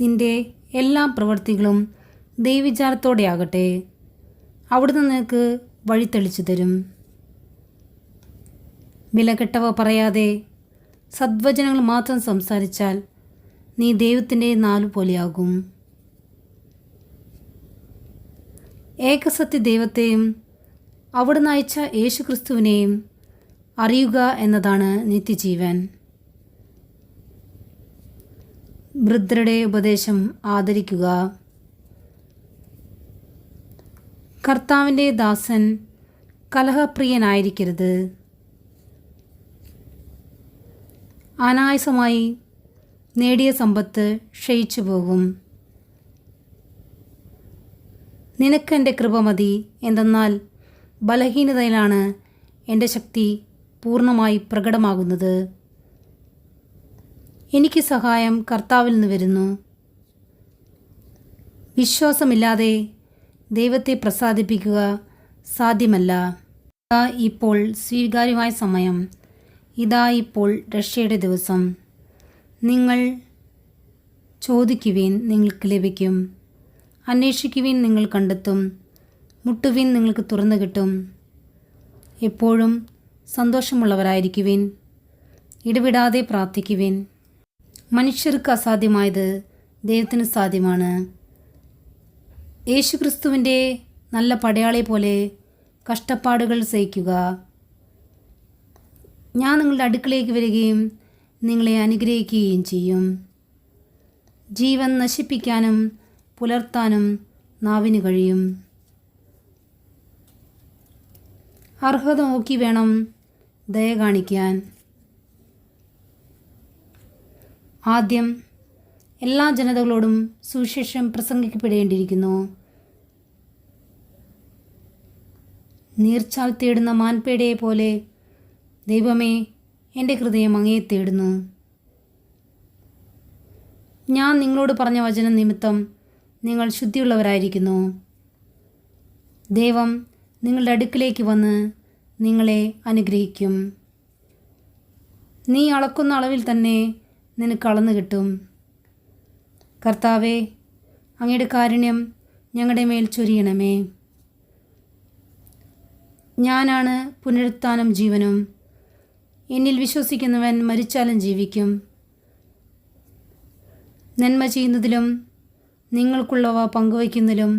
നിൻ്റെ എല്ലാ പ്രവൃത്തികളും ദൈവവിചാരത്തോടെയാകട്ടെ. അവിടുന്ന് നിനക്ക് വഴി തെളിച്ചു തരും. വിലകെട്ടവ പറയാതെ സദ്വചനങ്ങൾ മാത്രം സംസാരിച്ചാൽ നീ ദൈവത്തിൻ്റെ നാലുപോലെയാകും. ഏകസത്യ ദൈവത്തെയും അവിടുന്ന് അയച്ച യേശുക്രിസ്തുവിനെയും അറിയുക എന്നതാണ് നിത്യജീവൻ. വൃദ്ധരുടെ ഉപദേശം ആദരിക്കുക. കർത്താവിൻ്റെ ദാസൻ കലഹപ്രിയനായിരിക്കരുത്. അനായാസമായി നേടിയ സമ്പത്ത് ക്ഷയിച്ചു പോകും. നിനക്കെൻ്റെ കൃപ മതി, എന്തെന്നാൽ ബലഹീനതയിലാണ് എൻ്റെ ശക്തി പൂർണ്ണമായി പ്രകടമാകുന്നത്. എനിക്ക് സഹായം കർത്താവിൽ നിന്ന് വരുന്നു. വിശ്വാസമില്ലാതെ ദൈവത്തെ പ്രസാദിപ്പിക്കുക സാധ്യമല്ല. ഇതാ ഇപ്പോൾ സ്വീകാര്യമായ സമയം, ഇതാ ഇപ്പോൾ രക്ഷയുടെ ദിവസം. നിങ്ങൾ ചോദിക്കുവിൻ, നിങ്ങൾക്ക് ലഭിക്കും. അന്വേഷിക്കുവിൻ, നിങ്ങൾ കണ്ടെത്തും. മുട്ടുവിൻ, നിങ്ങൾക്ക് തുറന്നു കിട്ടും. എപ്പോഴും സന്തോഷമുള്ളവരായിരിക്കുവിൻ. ഇടവിടാതെ പ്രാർത്ഥിക്കുവിൻ. മനുഷ്യർക്ക് അസാധ്യമായത് ദൈവത്തിന് സാധ്യമാണ്. യേശുക്രിസ്തുവിൻ്റെ നല്ല പടയാളി പോലെ കഷ്ടപ്പാടുകൾ സഹിക്കുക. ഞാൻ നിങ്ങളുടെ അടുക്കലേക്ക് വരികയും നിങ്ങളെ അനുഗ്രഹിക്കുകയും ചെയ്യും. ജീവൻ നശിപ്പിക്കാനും പുലർത്താനും നാവിന് കഴിയും. അർഹത നോക്കി വേണം ദയ കാണിക്കാൻ. ആദ്യം എല്ലാ ജനതകളോടും സുവിശേഷം പ്രസംഗിക്കപ്പെടേണ്ടിയിരിക്കുന്നു. നീർച്ചാൽ തേടുന്ന മാൻപേടയെ പോലെ ദൈവമേ, എൻ്റെ ഹൃദയം അങ്ങയെ തേടുന്നു. ഞാൻ നിങ്ങളോട് പറഞ്ഞ വചനം നിമിത്തം നിങ്ങൾ ശുദ്ധിയുള്ളവരായിരിക്കുന്നു. ദൈവം നിങ്ങളുടെ അടുക്കിലേക്ക് വന്ന് നിങ്ങളെ അനുഗ്രഹിക്കും. നീ അളക്കുന്ന അളവിൽ തന്നെ നിനക്ക് അളന്നു കിട്ടും. കർത്താവേ, അങ്ങയുടെ കാരുണ്യം ഞങ്ങളുടെ മേൽ ചൊരിയണമേ. ഞാനാണ് പുനരുത്ഥാനം ജീവനും. എന്നിൽ വിശ്വസിക്കുന്നവൻ മരിച്ചാലും ജീവിക്കും. നന്മ ചെയ്യുന്നതിലും നിങ്ങൾക്കുള്ളവ പങ്കുവയ്ക്കുന്നതിലും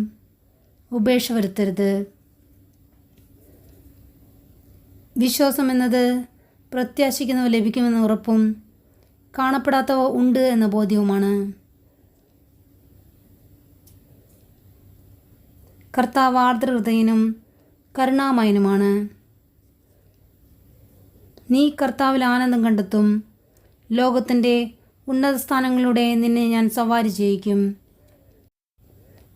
ഉപേക്ഷ വരുത്തരുത്. വിശ്വാസം എന്നത് പ്രത്യാശിക്കുന്നവ ലഭിക്കുമെന്ന ഉറപ്പും കാണപ്പെടാത്തവ ഉണ്ട് എന്ന ബോധ്യവുമാണ്. കർത്താവ് ആർദ്രഹൃദയനും കരുണാമയനുമാണ്. നീ കർത്താവിൽ ആനന്ദം കണ്ടെത്തും. ലോകത്തിൻ്റെ ഉന്നത സ്ഥാനങ്ങളിലൂടെ നിന്നെ ഞാൻ സവാരി ചെയ്യിക്കും.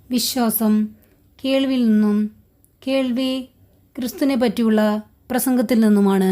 വിശ്വാസം കേൾവിയിൽ നിന്നും, കേൾവി ക്രിസ്തുവിനെ പറ്റിയുള്ള പ്രസംഗത്തിൽ നിന്നുമാണ്.